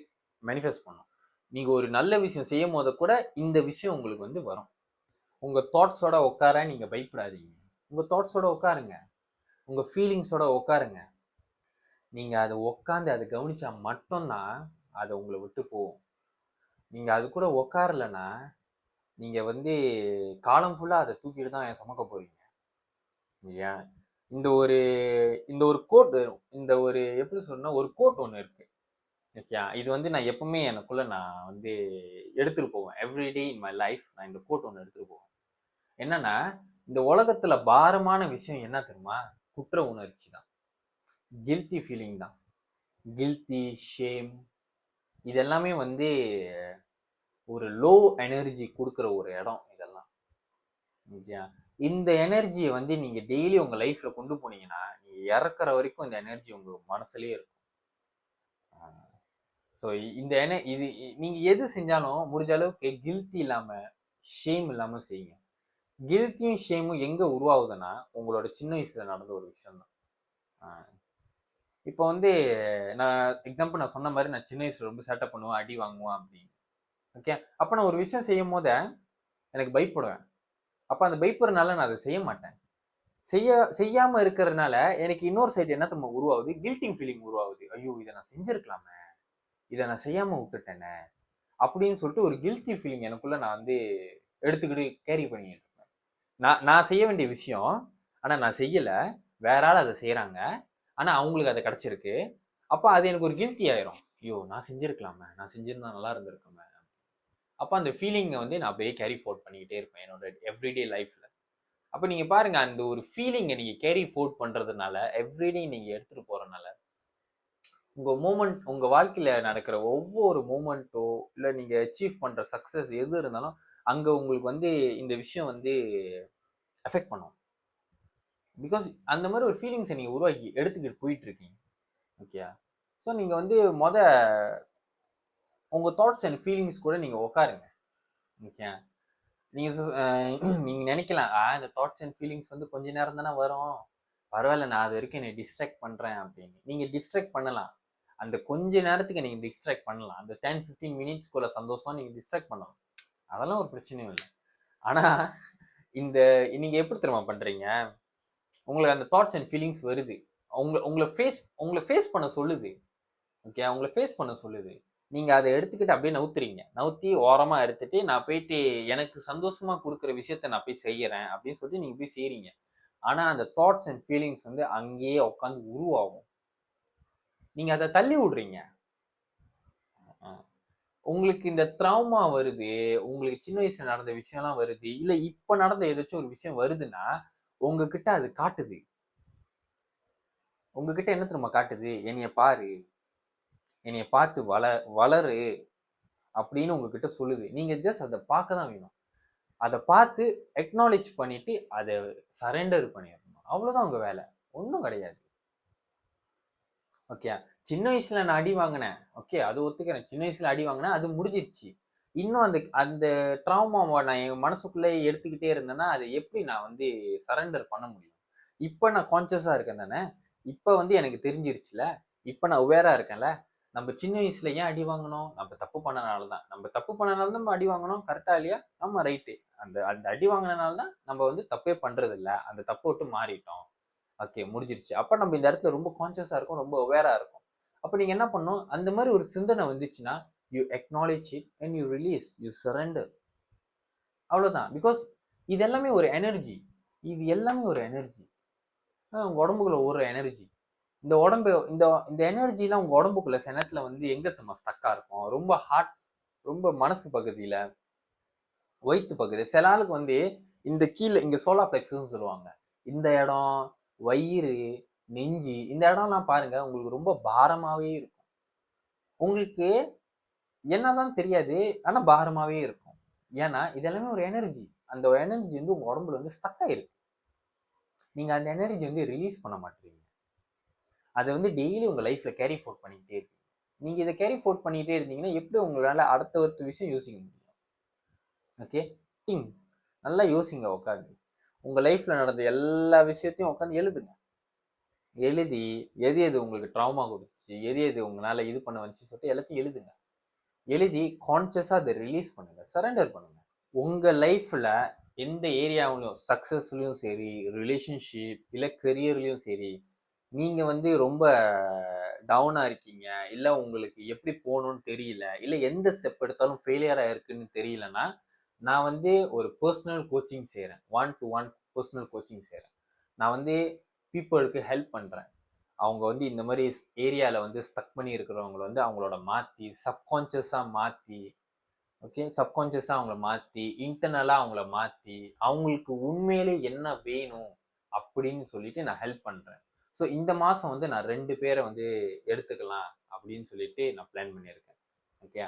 மேனிஃபெஸ்ட் பண்ணும். நீங்க ஒரு நல்ல விஷயம் செய்யும் போது கூட இந்த விஷயம் உங்களுக்கு வந்து வரும். உங்க தாட்ஸோட உட்கார நீங்க பயப்படாதீங்க. உங்க தாட்ஸோட உட்காருங்க, உங்க ஃபீலிங்ஸோட உட்காருங்க. நீங்க அதை உட்காந்து அதை கவனிச்சா மட்டும்தான் அதை உங்களை விட்டு போகும். நீங்க அது கூட உட்காரலன்னா நீங்க வந்து காலம் ஃபுல்லா அதை தூக்கிட்டு தான் சுமக்க போறீங்க. ஏன் இந்த ஒரு இந்த ஒரு கோட் இந்த ஒரு எப்படி சொன்னா ஒரு கோட் ஒன்று இருக்கு. ஓகே, இது வந்து நான் எப்பவுமே எனக்குள்ள நான் வந்து எடுத்துட்டு போவேன். எவ்ரிடே இன் மை லைஃப் நான் இந்த கோட் ஒன்று எடுத்துட்டு போவேன். என்னன்னா, இந்த உலகத்துல பாரமான விஷயம் என்ன தெரியுமா? குற்ற உணர்ச்சி தான், கில்ட்டி ஃபீலிங் தான். கில்ட்டி, ஷேம், இது எல்லாமே வந்து ஒரு லோ எனர்ஜி கொடுக்குற ஒரு இடம் இதெல்லாம். ஓகே, இந்த எனர்ஜியை வந்து நீங்க டெய்லி உங்க லைஃப்ல கொண்டு போனீங்கன்னா நீங்க இறக்குற வரைக்கும் இந்த எனர்ஜி உங்க மனசுலயே இருக்கும். ஸோ இது நீங்க எது செஞ்சாலும் முடிஞ்ச அளவுக்கு கில்ட்டி இல்லாம ஷேம் இல்லாம செய்யுங்க. கில்ட்டியும் ஷேமும் எங்க உருவாகுதுன்னா உங்களோட சின்ன வயசுல நடந்த ஒரு விஷயம் தான். இப்போ வந்து நான் எக்ஸாம்பிள் நான் சொன்ன மாதிரி நான் சின்ன வயசுல ரொம்ப சேட்டை பண்ணுவேன், அடி வாங்குவேன் அப்படின்னு. ஓகே, அப்போ நான் ஒரு விஷயம் செய்யும் போது எனக்கு பயப்படுவேன். அப்போ அந்த பயப்படுறதுனால நான் அதை செய்ய மாட்டேன். செய்யாம இருக்கிறதுனால எனக்கு இன்னொரு சைடு என்ன நம்ம உருவாகுது, கில்ட்டிங் ஃபீலிங் உருவாகுது. ஐயோ இதை நான் செஞ்சிருக்கலாமே, இதை நான் செய்யாம விட்டுட்டேனே அப்படின்னு சொல்லிட்டு ஒரு கில்ட்டி ஃபீலிங் எனக்குள்ள நான் வந்து எடுத்துக்கிட்டு கேரி பண்ணிட்டு இருக்கேன். நான் செய்ய வேண்டிய விஷயம் ஆனா நான் செய்யல, வேற ஆள் அதை செய்யறாங்க, ஆனா அவங்களுக்கு அதை கிடைச்சிருக்கு. அப்ப அது எனக்கு ஒரு கில்ட்டி ஆயிரும். ஐயோ நான் செஞ்சிருக்கலாமே, நான் செஞ்சிருந்தா நல்லா இருந்திருக்குமே. அப்ப அந்த ஃபீலிங்கை வந்து நான் அப்படியே கேரி ஃபோர்ட் பண்ணிக்கிட்டே இருப்பேன் என்னோட எவ்ரிடே லைஃப்ல. அப்ப நீங்க பாருங்க, அந்த ஒரு ஃபீலிங்கை நீங்க கேரி ஃபோர்ட் பண்றதுனால எவ்ரிடே நீங்க எடுத்துட்டு போறதுனால உங்க வாழ்க்கையில நடக்கிற ஒவ்வொரு மூமெண்ட்டோ இல்ல நீங்க அச்சீவ் பண்ற சக்சஸ் எது இருந்தாலும் அங்க உங்களுக்கு வந்து இந்த விஷயம் வந்து எஃபெக்ட் பண்ணும். பிகாஸ் அந்த மாதிரி ஒரு ஃபீலிங்ஸை நீங்க உருவாக்கி எடுத்துக்கிட்டு போயிட்டு இருக்கீங்க. ஓகே, ஸோ நீங்க வந்து உங்க தாட்ஸ் அண்ட் ஃபீலிங்ஸ் கூட நீங்க உட்காருங்க. ஓகே, நீங்க நீங்க நினைக்கலாம் இந்த தாட்ஸ் அண்ட் ஃபீலிங்ஸ் வந்து கொஞ்ச நேரம் தானே வரும், பரவாயில்ல நான் அது வரைக்கும் என்னை டிஸ்ட்ராக்ட் பண்றேன் அப்படின்னு. நீங்க டிஸ்ட்ராக்ட் பண்ணலாம், அந்த கொஞ்ச நேரத்துக்கு நீங்க டிஸ்ட்ராக்ட் பண்ணலாம். அந்த 10-15 மினிட்ஸ்க்குள்ள சந்தோஷம் நீங்க டிஸ்ட்ராக்ட் பண்ணலாம், அதெல்லாம் ஒரு பிரச்சனையும் இல்லை. ஆனா இந்த நீங்க எப்படி தெரியுமா பண்றீங்க, உங்களுக்கு அந்த தாட்ஸ் அண்ட் ஃபீலிங்ஸ் வருது, உங்களை ஃபேஸ் பண்ண சொல்லுது. ஓகே, உங்களை ஃபேஸ் பண்ண சொல்லுது, நீங்க அதை எடுத்துக்கிட்டு அப்படியே நவுத்தி ஓரமா எடுத்துட்டு நான் போயிட்டு எனக்கு சந்தோஷமா கொடுக்குற விஷயத்த நான் போய் செய்யறேன் அப்படின்னு சொல்லிட்டு நீங்க போய் செய்றீங்க. ஆனா அந்த தாட்ஸ் அண்ட் ஃபீலிங்ஸ் வந்து அங்கேயே உட்காந்து உருவாகும், நீங்க அதை தள்ளி விடுறீங்க. உங்களுக்கு இந்த ட்ராமா வருது, உங்களுக்கு சின்ன வயசுல நடந்த விஷயம்லாம் வருது, இல்ல இப்ப நடந்த ஏதாச்சும் ஒரு விஷயம் வருதுன்னா உங்ககிட்ட அது காட்டுது. உங்ககிட்ட என்ன தெரியுமா காட்டுது, என்னைய பாரு, என்னைய பார்த்து வளரு அப்படின்னு உங்ககிட்ட சொல்லுது. நீங்க ஜஸ்ட் அதை பார்க்க தான் வேணும். அதை பார்த்து அக்னாலேஜ் பண்ணிட்டு அதை சரண்டர் பண்ணிடணும். அவ்வளவுதான் உங்க வேலை, ஒன்றும் கிடையாது. ஓகே, சின்ன வயசுல நான் அடி வாங்கினேன், ஓகே அது ஒத்துக்கிறேன். சின்ன வயசுல அடி வாங்கினேன், அது முடிஞ்சிருச்சு. இன்னும் அந்த அந்த ட்ராமாவை நான் என் மனசுக்குள்ளே எடுத்துக்கிட்டே இருந்தேன்னா அதை எப்படி நான் வந்து சரண்டர் பண்ண முடியும்? இப்போ நான் கான்சியஸா இருக்கேன் தானே, இப்போ வந்து எனக்கு தெரிஞ்சிருச்சுல, இப்போ நான் அவேரா இருக்கேன்ல. நம்ம சின்ன வயசுல ஏன் அடி வாங்கணும்? நம்ம தப்பு பண்ணனால தான். நம்ம தப்பு பண்ணனால தான் நம்ம அடி வாங்கணும், கரெக்டா இல்லையா? ஆமா, ரைட்டு. அந்த அந்த அடி வாங்கினால தான் நம்ம வந்து தப்பே பண்றது இல்லை, அந்த தப்பை விட்டு மாறிட்டோம். ஓகே, முடிஞ்சிருச்சு. அப்ப நம்ம இந்த இடத்துல ரொம்ப கான்சியஸா இருக்கும், ரொம்ப அவேரா இருக்கும். அப்ப நீங்க என்ன பண்ணணும்? அந்த மாதிரி ஒரு சிந்தனை வந்துச்சுன்னா you acknowledge it and you release, you surrender. அவ்வளவுதான். பிகாஸ் இது எல்லாமே ஒரு எனர்ஜி. இது எல்லாமே ஒரு எனர்ஜி. உங்க உடம்புக்குள்ள ஒரு எனர்ஜி. இந்த உடம்பு இந்த இந்த எனர்ஜிலாம் உங்க உடம்புக்குள்ள செனத்துல வந்து எங்க தம்மா ஸ்டக்கா இருக்கும்? ரொம்ப ஹார்ட், ரொம்ப மனசு பகுதியில, வயிற்று பகுதி. சில ஆளுக்கு வந்து இந்த கீழே இங்க சோலார் பிளெக்ஸ்ன்னு சொல்லுவாங்க, இந்த இடம், வயிறு, நெஞ்சு, இந்த இடம்லாம் பாருங்க உங்களுக்கு ரொம்ப பாரமாவே இருக்கும். உங்களுக்கு என்னதான் தெரியாது, ஆனா பாரமாவே இருக்கும். ஏன்னா இது எல்லாமே ஒரு எனர்ஜி. அந்த எனர்ஜி வந்து உங்க உடம்புல வந்து ஸ்டக் ஆயிருக்கு. நீங்க அந்த எனர்ஜி வந்து ரிலீஸ் பண்ண மாட்டீங்க. அதை வந்து டெய்லி உங்க லைஃப்ல கேரி ஃபோர்ட் பண்ணிக்கிட்டே இருக்கீங்க. நீங்க இதை கேரி ஃபோர்ட் பண்ணிக்கிட்டே இருந்தீங்கன்னா எப்படி உங்களால அடுத்த விஷயம் யோசிக்க முடியும்? ஓகே, டீம் நல்லா யோசிங்க உட்காந்து. உங்க லைஃப்ல நடந்த எல்லா விஷயத்தையும் உட்காந்து எழுதுங்க. எழுதி எது எது உங்களுக்கு ட்ராமா கொடுத்துச்சு, எது எது உங்களால இது பண்ண வந்துச்சு சொல்லிட்டு எல்லாத்தையும் எழுதுங்க. எழுதி கான்சியஸா அதை ரிலீஸ் பண்ணுங்க, சரண்டர் பண்ணுங்க. உங்க லைஃப்ல எந்த ஏரியாவிலும், சக்சஸ்லயும் சரி, ரிலேஷன்ஷிப் இல்லை கெரியர்லயும் சரி, நீங்க வந்து ரொம்ப டவுனா இருக்கீங்க, இல்லை உங்களுக்கு எப்படி போகணும்னு தெரியல, இல்லை எந்த ஸ்டெப் எடுத்தாலும் ஃபெயிலியர் ஆயிருக்குன்னு தெரியலன்னா, நான் வந்து ஒரு பர்சனல் கோச்சிங் செய்கிறேன். 1-to-1 பர்சனல் கோச்சிங் செய்கிறேன். நான் வந்து பீப்புளுக்கு ஹெல்ப் பண்ணுறேன். அவங்க வந்து இந்த மாதிரி ஏரியாவில் வந்து ஸ்டக் பண்ணி இருக்கிறவங்களை வந்து அவங்களோட மாற்றி சப்கான்ஷியஸாக மாற்றி, ஓகே, சப்கான்ஷியஸாக அவங்கள மாற்றி இன்டர்னலாக அவங்கள மாற்றி அவங்களுக்கு உண்மையிலே என்ன வேணும் அப்படின்னு சொல்லிட்டு நான் ஹெல்ப் பண்ணுறேன். ஸோ இந்த மாதம் வந்து நான் 2 பேரை வந்து எடுத்துக்கலாம் அப்படின்னு சொல்லிட்டு நான் பிளான் பண்ணியிருக்கேன். ஓகே,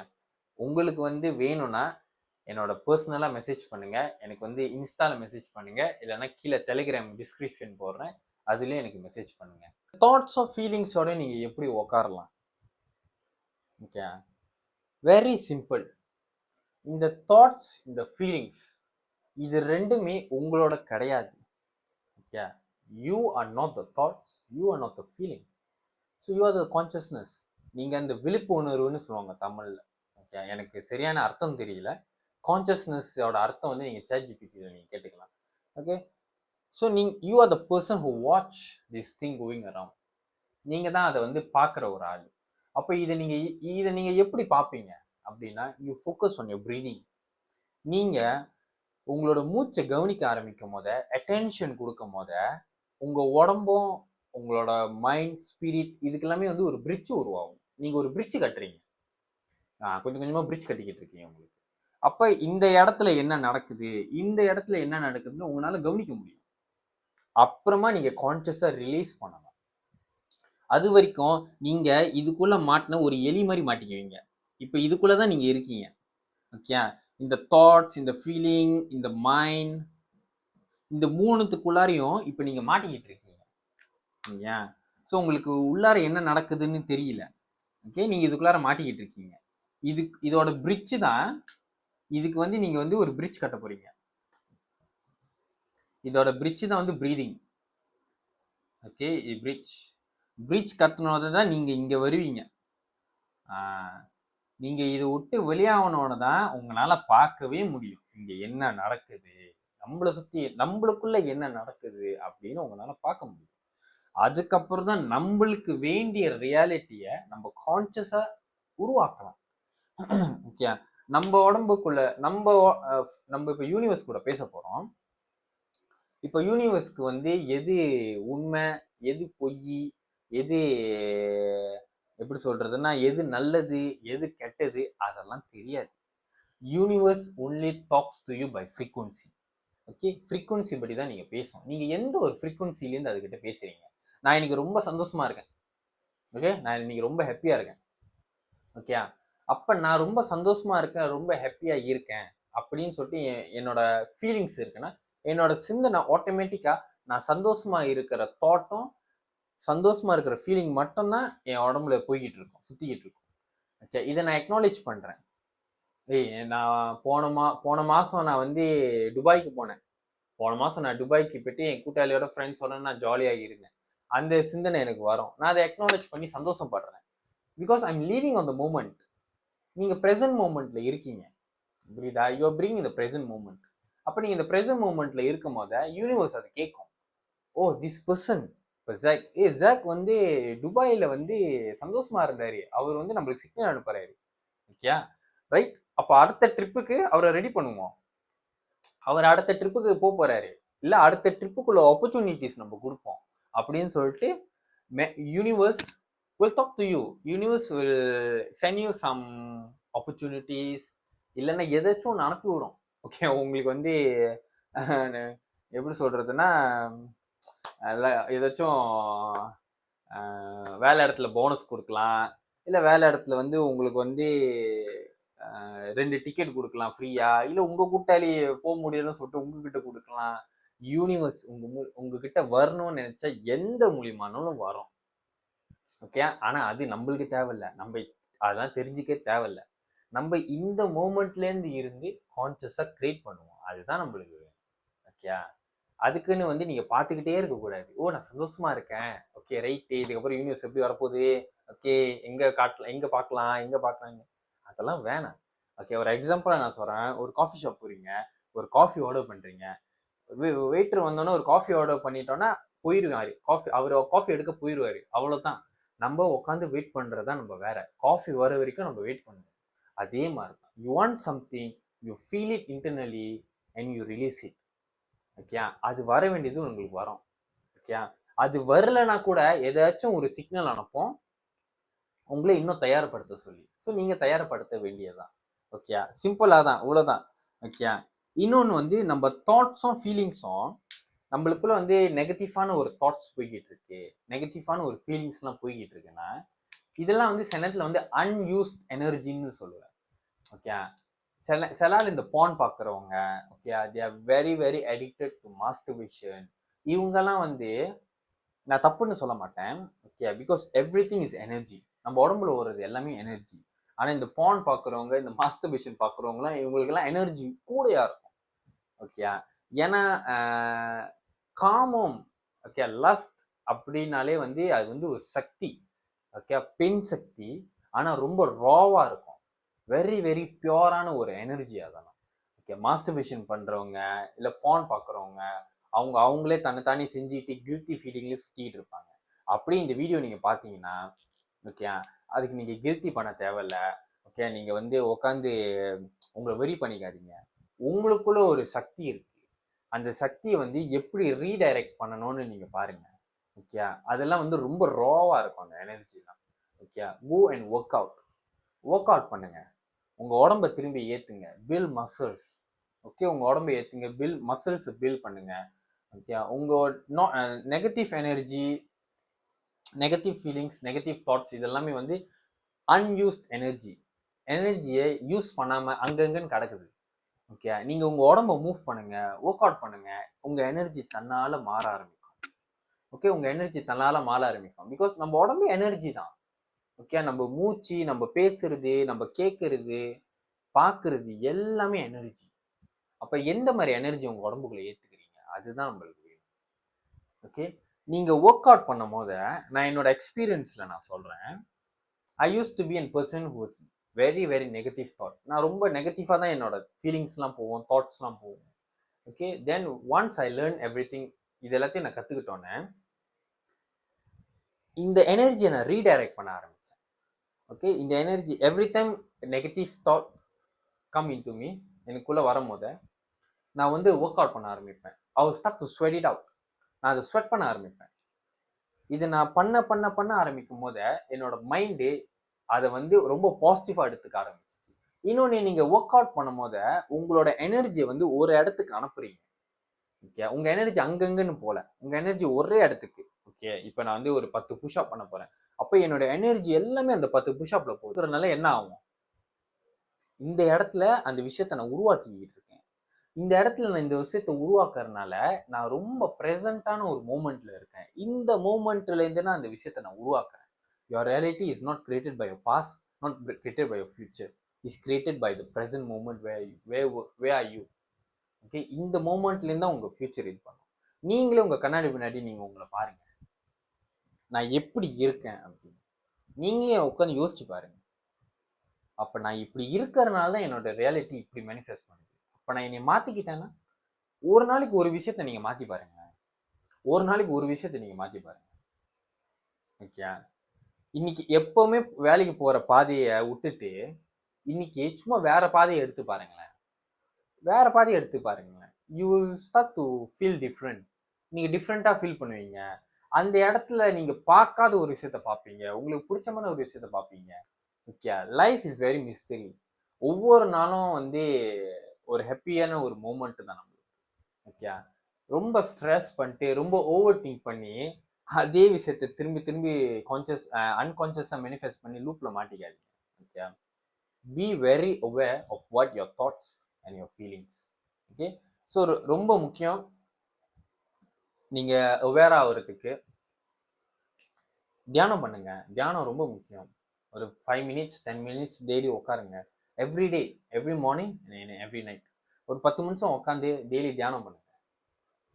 உங்களுக்கு வந்து வேணும்னா என்னோட பர்சனலாக மெசேஜ் பண்ணுங்க, எனக்கு வந்து இன்ஸ்டாவில் மெசேஜ் பண்ணுங்க, இல்லைன்னா கீழே டெலிகிராம் டிஸ்கிரிப்ஷன் போடுறேன், அதுலேயே எனக்கு மெசேஜ் பண்ணுங்க. தாட்ஸ் ஆஃப் ஃபீலிங்ஸோட நீங்கள் எப்படி உட்காரலாம்? Okay, very simple. இந்த தாட்ஸ், இந்த ஃபீலிங்ஸ், இது ரெண்டுமே உங்களோட கிடையாது. Okay, you are not the thoughts, you are not the feeling. So you are the consciousness. நீங்கள் அந்த விழிப்பு உணர்வுன்னு சொல்லுவாங்க தமிழில். ஓகே, எனக்கு சரியான அர்த்தம் தெரியல. கான்சியஸ்னஸோட அர்த்தம் வந்து நீங்கள் ChatGPT-ல நீங்கள் கேட்டுக்கலாம். Okay, so you are the person who watch this thing going around. நீங்கள் தான் அதை வந்து பார்க்குற ஒரு ஆள். அப்போ இதை நீங்கள் எப்படி பார்ப்பீங்க அப்படின்னா, you focus on your breathing. நீங்கள் உங்களோட மூச்சை கவனிக்க ஆரம்பிக்கும் போத, அட்டென்ஷன் கொடுக்கும் போத, உங்கள் உடம்பும் உங்களோட மைண்ட், ஸ்பிரிட், இதுக்கெல்லாமே வந்து ஒரு பிரிட்ஜ் உருவாகும். நீங்கள் ஒரு பிரிட்ஜ் கட்டுறீங்க, கொஞ்சம் கொஞ்சமாக பிரிட்ஜ் கட்டிக்கிட்டு இருக்கீங்க உங்களுக்கு. அப்போ இந்த இடத்துல என்ன நடக்குது, இந்த இடத்துல என்ன நடக்குதுன்னு உங்களால் கவனிக்க முடியும். அப்புறமா நீங்கள் கான்சியஸாக ரிலீஸ் பண்ணலாம். அது வரைக்கும் நீங்கள் இதுக்குள்ளே மாட்டின ஒரு எலி மாதிரி மாட்டிக்குவீங்க. இப்போ இதுக்குள்ளே தான் நீங்கள் இருக்கீங்க. ஓகே, இந்த தாட்ஸ், இந்த ஃபீலிங், இந்த மைண்ட், இந்த மூணுத்துக்குள்ளாரையும் இப்போ நீங்கள் மாட்டிக்கிட்டு இருக்கீங்க. ஏன்? ஸோ உங்களுக்கு உள்ளார என்ன நடக்குதுன்னு தெரியல. ஓகே, நீங்கள் இதுக்குள்ளார மாட்டிக்கிட்டு இருக்கீங்க. இதோட பிரிட்ஜ் தான். இதுக்கு வந்து நீங்கள் வந்து ஒரு பிரிட்ஜ் கட்ட போறீங்க. இதோட பிரிட்ஜ் தான் வந்து ப்ரீதிங். ஓகே, பிரிட்ஜ் கட்டினோட தான் நீங்கள் இங்கே வருவீங்க. நீங்கள் இதை விட்டு வெளியாகனோட தான் உங்களால் பார்க்கவே முடியும் இங்கே என்ன நடக்குது, நம்மளை சுற்றி நம்மளுக்குள்ள என்ன நடக்குது அப்படின்னு உங்களால் பார்க்க முடியும். அதுக்கப்புறம் தான் நம்மளுக்கு வேண்டிய ரியாலிட்டியை நம்ம கான்சியஸாக உருவாக்கலாம். ஓகே, நம்ம உடம்புக்குள்ள நம்ம இப்போ யூனிவர்ஸ் கூட பேச போகிறோம். இப்போ யூனிவர்ஸ்க்கு வந்து எது உண்மை, எது பொய், எது எப்படி சொல்றதுன்னா எது நல்லது, எது கெட்டது, அதெல்லாம் தெரியாது. Universe only talks to you by frequency. Okay, frequency படி தான் நீங்கள் பேசணும். நீங்கள் எந்த ஒரு ஃப்ரீக்வன்சிலேருந்து அதுக்கிட்ட பேசுகிறீங்க. நான் இன்னைக்கு ரொம்ப சந்தோஷமா இருக்கேன். ஓகே, நான் இன்னைக்கு ரொம்ப ஹாப்பியாக இருக்கேன். ஓகே, அப்ப நான் ரொம்ப சந்தோஷமா இருக்கேன், ரொம்ப ஹாப்பியா இருக்கேன் அப்படின்னு சொல்லிட்டு என்னோட ஃபீலிங்ஸ் இருக்குன்னா, என்னோட சிந்தனை ஆட்டோமேட்டிக்கா நான் சந்தோஷமா இருக்கிற தாட்டும், சந்தோஷமா இருக்கிற ஃபீலிங் மட்டும்தான் என் உடம்புல போய்கிட்டு இருக்கும், சுத்திக்கிட்டு இருக்கும். ஓகே, இதை நான் அக்னாலேஜ் பண்றேன். நான் போன மாசம் நான் வந்து துபாய்க்கு போனேன். போன மாசம் நான் துபாய்க்கு போயிட்டு என் கூட்டாளியோட ஃப்ரெண்ட்ஸோட நான் ஜாலியாக இருந்தேன். அந்த சிந்தனை எனக்கு வரும். நான் அதை அக்னாலேஜ் பண்ணி சந்தோஷப்படுறேன். Because I am leaving on the moment. நீங்க பிரசன்ட் மூமெண்ட்ல இருக்கீங்க, புரியுதா? யூ ஆர் பிரிங் இந்த பிரசன்ட் மூமெண்ட். அப்ப நீங்க இந்த பிரசன்ட் மூமெண்ட்ல இருக்கும் போது யூனிவர்ஸ் அதை கேட்கும். ஓ திஸ் பர்சன், இப்போ ஜாக் வந்து துபாயில வந்து சந்தோஷமா இருந்தாரு, அவர் வந்து நம்மளுக்கு சிக்னல் அனுப்புறாரு. Okay right. அப்ப அடுத்த ட்ரிப்புக்கு அவரை ரெடி பண்ணுவோம். அவர் அடுத்த ட்ரிப்புக்கு போறாரு, இல்ல அடுத்த ட்ரிப்புக்குள்ள ஆப்பர்ச்சுனிட்டிஸ் நம்ம கொடுப்போம் அப்படின்னு சொல்லிட்டு universe will talk to you. Universe will send you some opportunities. இல்லைன்னா எதாச்சும் ஒன்று அனுப்பி விடும். ஓகே, உங்களுக்கு வந்து எப்படி சொல்றதுன்னா, ஏதாச்சும் வேலை இடத்துல போனஸ் கொடுக்கலாம், இல்லை வேலை இடத்துல வந்து உங்களுக்கு வந்து 2 டிக்கெட் கொடுக்கலாம் ஃப்ரீயா, இல்லை உங்க கூட்டாளி போக முடியலன்னு சொல்லிட்டு உங்ககிட்ட கொடுக்கலாம். யூனிவர்ஸ் உங்ககிட்ட வரணும்னு நினைச்சா எந்த மூலியமானாலும் வரும். ஓகே, ஆனா அது நம்மளுக்கு தேவையில்ல, நம்ம அதெல்லாம் தெரிஞ்சுக்க தேவையில்ல. நம்ம இந்த மூமெண்ட்ல இருந்து கான்சியஸா கிரியேட் பண்ணுவோம், அதுதான் நம்மளுக்கு. ஓகே, அதுக்குன்னு வந்து நீங்க பாத்துக்கிட்டே இருக்க கூடாது. ஓ நான் சந்தோஷமா இருக்கேன், ஓகே ரைட், இதுக்கப்புறம் யூனிவர்ஸ் எப்படி வரப்போகுது, ஓகே எங்க காட்டலாம், எங்க பார்க்கலாம், அதெல்லாம் வேணாம். ஓகே, ஒரு எக்ஸாம்பிளா நான் சொல்றேன். ஒரு காஃபி ஷாப் போறீங்க, ஒரு காஃபி ஆர்டர் பண்றீங்க, வெயிட்டர் வந்தோன்னா ஒரு காஃபி ஆர்டர் பண்ணிட்டோன்னா போயிடுவாரு, அவர் காஃபி எடுக்க போயிடுவாரு, அவ்வளவுதான். நம்ம உட்காந்து வெயிட் பண்றதா நம்ம வேற, காஃபி வர வரைக்கும் நம்ம வெயிட் பண்ணணும். அதே மாதிரி தான், you want something, you feel it internally and you release it. Okay, அது வர வேண்டியது உங்களுக்கு வரும். ஓகே, அது வரலன்னா கூட ஏதாச்சும் ஒரு சிக்னல் அனுப்போம் உங்களை இன்னும் தயார்படுத்த சொல்லி. ஸோ நீங்க தயார்படுத்த வேண்டியதுதான். ஓகே, சிம்பிளா தான், இவ்வளவுதான். ஓகே, இன்னொன்று வந்து நம்ம தாட்ஸும் ஃபீலிங்ஸும், நம்மளுக்குள்ள வந்து நெகட்டிவான ஒரு தாட்ஸ் போய்கிட்டு இருக்கு, நெகட்டிவான ஒரு ஃபீலிங்ஸ்லாம் போய்கிட்டு இருக்குன்னா, இதெல்லாம் வந்து சில நேரத்தில் வந்து அன்யூஸ்ட் எனர்ஜின்னு சொல்லுவேன். ஓகே, சில நாள் இந்த பான் பார்க்குறவங்க, okay they are very very addicted to masturbation. இவங்கெல்லாம் வந்து நான் தப்புன்னு சொல்ல மாட்டேன். Okay, because every thing is energy. நம்ம உடம்புல ஓடுறது எல்லாமே எனர்ஜி. ஆனால் இந்த பான் பார்க்குறவங்க, இந்த மாஸ்டர்பேஷன் பார்க்குறவங்களாம், இவங்களுக்கெல்லாம் எனர்ஜி கூடையா இருக்கும். ஓகே, ஏன்னா காமம், ஓகே லஸ்ட் அப்படின்னாலே வந்து அது வந்து ஒரு சக்தி. ஓகே, பெண் சக்தி, ஆனால் ரொம்ப ராவா இருக்கும், வெரி வெரி பியூரான ஒரு எனர்ஜி அதெல்லாம். ஓகே, மாஸ்டர்பேஷன் பண்றவங்க இல்லை பான் பார்க்குறவங்க, அவங்களே தன்னைத்தானே செஞ்சுட்டு கில்ட்டி ஃபீலிங்லேயே சுற்றிக்கிட்டு இருப்பாங்க. அப்படி இந்த வீடியோ நீங்கள் பார்த்தீங்கன்னா, ஓகே அதுக்கு நீங்கள் கில்ட்டி பண்ண தேவையில்ல. ஓகே, நீங்கள் வந்து உட்காந்து உங்களை வெரி பண்ணிக்காதீங்க. உங்களுக்குள்ள ஒரு சக்தி இருக்கு, அந்த சக்தியை வந்து எப்படி ரீடைரக்ட் பண்ணணும்னு நீங்கள் பாருங்க. ஓகே, அதெல்லாம் வந்து ரொம்ப ராவா இருக்கும் அந்த எனர்ஜிலாம். Okay, go and work out பண்ணுங்க, உங்க உடம்ப திரும்பி ஏத்துங்க, பில் மசில்ஸ். ஓகே, உங்க உடம்பை ஏத்துங்க, பில் மசில்ஸ் பில் பண்ணுங்க. ஓகே, உங்க negative energy, negative feelings, negative thoughts இதெல்லாமே வந்து அன்யூஸ்ட் எனர்ஜியை யூஸ் பண்ணாம அங்கங்கன்னு கிடக்குது. ஓகே, நீங்க உங்க உடம்ப மூவ் பண்ணுங்க, ஒர்க் அவுட் பண்ணுங்க, உங்க எனர்ஜி தன்னால மாற ஆரம்பிக்கும். ஓகே, உங்க எனர்ஜி தன்னால மாற ஆரம்பிக்கும். பிகாஸ் நம்ம உடம்பு எனர்ஜி தான். ஓகே, நம்ம மூச்சு, நம்ம பேசுறது, நம்ம கேட்கறது, பார்க்கறது எல்லாமே எனர்ஜி. அப்ப எந்த மாதிரி எனர்ஜி உங்க உடம்புக்குள்ள ஏத்துக்கிறீங்க, அதுதான் நம்மளுக்கு வேணும். ஓகே, நீங்க ஒர்க் அவுட் பண்ணும் போது, நான் என்னோட எக்ஸ்பீரியன்ஸ்ல நான் சொல்றேன், I use to be an person who is very very negative thought. நான் ரொம்ப நெகட்டிவா தான் என்னோட ஃபீலிங்ஸ்லாம் போவோம், தாட்ஸ்லாம் போவோம். Okay, then once I learn everything, இது எல்லாத்தையும் நான் கத்துக்கிட்டோன்னே இந்த எனர்ஜியை நான் ரீடைரக்ட் பண்ண ஆரம்பிச்சேன். ஓகே, இந்த energy every time negative thought come in to me, எனக்குள்ள வரும்போது நான் வந்து ஒர்க் அவுட் பண்ண ஆரம்பிப்பேன். I will start to sweat it out. நான் அதை ஸ்வெட் பண்ண ஆரம்பிப்பேன். இது நான் பண்ண ஆரம்பிக்கும் போது என்னோட மைண்டு அதை வந்து ரொம்ப பாசிட்டிவா எடுத்துக்க ஆரம்பிச்சிச்சு. இன்னொன்று, நீங்க ஒர்க் அவுட் பண்ணும் போது உங்களோட எனர்ஜியை வந்து ஒரு இடத்துக்கு அனுப்புறீங்க. ஓகே, உங்க எனர்ஜி அங்கங்கன்னு போல, உங்க எனர்ஜி ஒரே இடத்துக்கு. ஓகே, இப்போ நான் வந்து ஒரு 10 புஷ்அப் பண்ண போறேன், அப்போ என்னோட எனர்ஜி எல்லாமே அந்த 10 புஷ்அப்ல போகுதுனால என்ன ஆகும், இந்த இடத்துல அந்த விஷயத்த நான் உருவாக்கிக்கிட்டு இருக்கேன். இந்த இடத்துல நான் இந்த விஷயத்த உருவாக்குறதுனால நான் ரொம்ப ப்ரெசண்டான ஒரு மூமெண்ட்ல இருக்கேன். இந்த மூமெண்ட்ல இருந்து நான் அந்த விஷயத்த நான் உருவாக்குறேன். Your reality is not created by your past, not created by your future. It's created by the present moment where are you? Okay, இந்த மூமெண்ட்ல இருந்தா உங்க ஃபியூச்சர் இது பண்ணும். நீங்களே உங்க கண்ணாடி முன்னாடி நீங்க உங்களை பாருங்க, நான் எப்படி இருக்கேன் அப்படின்னு. நீங்களே உட்காந்து யோசிச்சு பாருங்க. அப்ப நான் இப்படி இருக்கிறதுனால தான் என்னோட ரியாலிட்டி இப்படி மேனிஃபெஸ்ட் பண்ணுது. அப்ப நான் என்னை மாத்திக்கிட்டேன்னா, ஒரு நாளைக்கு ஒரு விஷயத்த நீங்க மாத்தி பாருங்க. ஒரு நாளைக்கு ஒரு விஷயத்த நீங்க மாத்தி பாருங்க. ஓகே, இன்னைக்கு எப்பவுமே வேலைக்கு போற பாதையை விட்டுட்டு இன்னைக்கு சும்மா வேற பாதையை எடுத்து பாருங்களேன். வேற பாதையை எடுத்து பாருங்களேன். You will start to feel different. நீங்க டிஃப்ரெண்டா ஃபீல் பண்ணுவீங்க. அந்த இடத்துல நீங்க பார்க்காத ஒரு விஷயத்த பார்ப்பீங்க. உங்களுக்கு பிடிச்சமான ஒரு விஷயத்த பார்ப்பீங்க. Okay, life is very mystery. ஒவ்வொரு நாளும் வந்து ஒரு ஹாப்பியான ஒரு மூமெண்ட் தான் நம்மளுக்கு. ஓகே, ரொம்ப ஸ்ட்ரெஸ் பண்ணிட்டு ரொம்ப ஓவர் திங்க் பண்ணி அதே விஷயத்த திரும்பி திரும்பி அன்கான்சியஸா மேனிஃபெஸ்ட் பண்ணி லூப்ல மாட்டிக்காதீங்க. Okay, be very aware of what your thoughts and your feelings. Okay, so ரொம்ப முக்கியம் நீங்க அவேர் ஆகிறதுக்கு தியானம் பண்ணுங்க. தியானம் ரொம்ப முக்கியம். ஒரு 5 மினிட்ஸ் 10 மினிட்ஸ் டெய்லி உட்காருங்க. எவ்ரி மார்னிங் எவ்ரி நைட் ஒரு 10 நிமிஷம் உட்காந்து டெய்லி தியானம் பண்ணுங்க.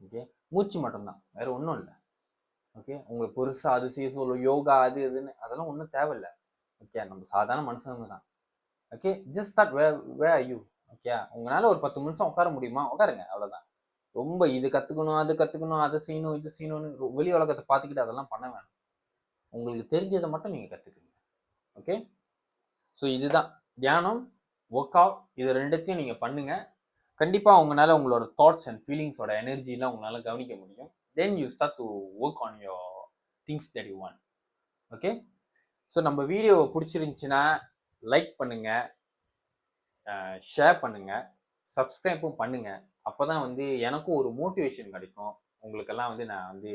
ஓகே, மூச்சு மட்டும்தான், வேற ஒன்றும் இல்லை. ஓகே, உங்களுக்கு பெருசா அது செய்ய சொல்லும் யோகா அது இதுன்னு அதெல்லாம் ஒன்றும் தேவையில்லை. ஓகே, நம்ம சாதாரண மனுஷங்க தான். Okay, just start way are you. Okay, உங்களால ஒரு 10 நிமிஷம் உட்கார முடியுமா, உட்காருங்க, அவ்வளோதான். ரொம்ப இது கற்றுக்கணும் அது கற்றுக்கணும் அதை செய்யணும் இது செய்யணும்னு வெளி உலகத்தை பார்த்துக்கிட்டு அதெல்லாம் பண்ண வேணும். உங்களுக்கு தெரிஞ்சதை மட்டும் நீங்கள் கற்றுக்குங்க. ஓகே, ஸோ இதுதான் தியானம், ஒர்க் அவுட், இது ரெண்டுத்தையும் நீங்கள் பண்ணுங்க. கண்டிப்பாக உங்களால் உங்களோட தாட்ஸ் அண்ட் ஃபீலிங்ஸோட எனர்ஜிலாம் உங்களால் கவனிக்க முடியும். Then you start to work on your things that you want. Okay, so நம்ம வீடியோ பிடிச்சிருந்துச்சுன்னா லைக் பண்ணுங்க, ஷேர் பண்ணுங்க, சப்ஸ்கிரைப்பும் பண்ணுங்க. அப்போ தான் வந்து எனக்கும் ஒரு மோட்டிவேஷன் கிடைக்கும். உங்களுக்கெல்லாம் வந்து நான் வந்து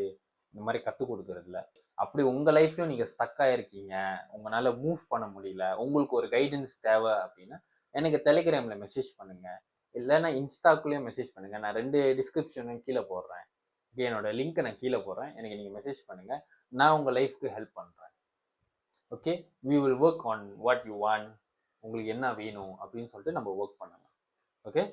இந்த மாதிரி கற்றுக் கொடுக்குறதில்ல. அப்படி உங்கள் லைஃப்லையும் நீங்கள் ஸ்டக் ஆகிருக்கீங்க, உங்களால் மூவ் பண்ண முடியல, உங்களுக்கு ஒரு கைடன்ஸ் தேவை அப்படின்னா எனக்கு டெலிகிராமில் மெசேஜ் பண்ணுங்கள், இல்லைன்னா இன்ஸ்டாக்குள்ளேயும் மெசேஜ் பண்ணுங்கள். நான் 2 டிஸ்கிரிப்ஷனும் கீழே போடுறேன். என்னோட லிங்க்கை நான் கீழே போடுறேன். எனக்கு நீங்கள் மெசேஜ் பண்ணுங்கள், நான் உங்கள் லைஃப்க்கு ஹெல்ப் பண்ணுறேன். Okay, we will work on what you want. உங்களுக்கு என்ன வேணும் அப்படின்னு சொல்லிட்டு நம்ம ஒர்க் பண்ணலாம். ஓகே.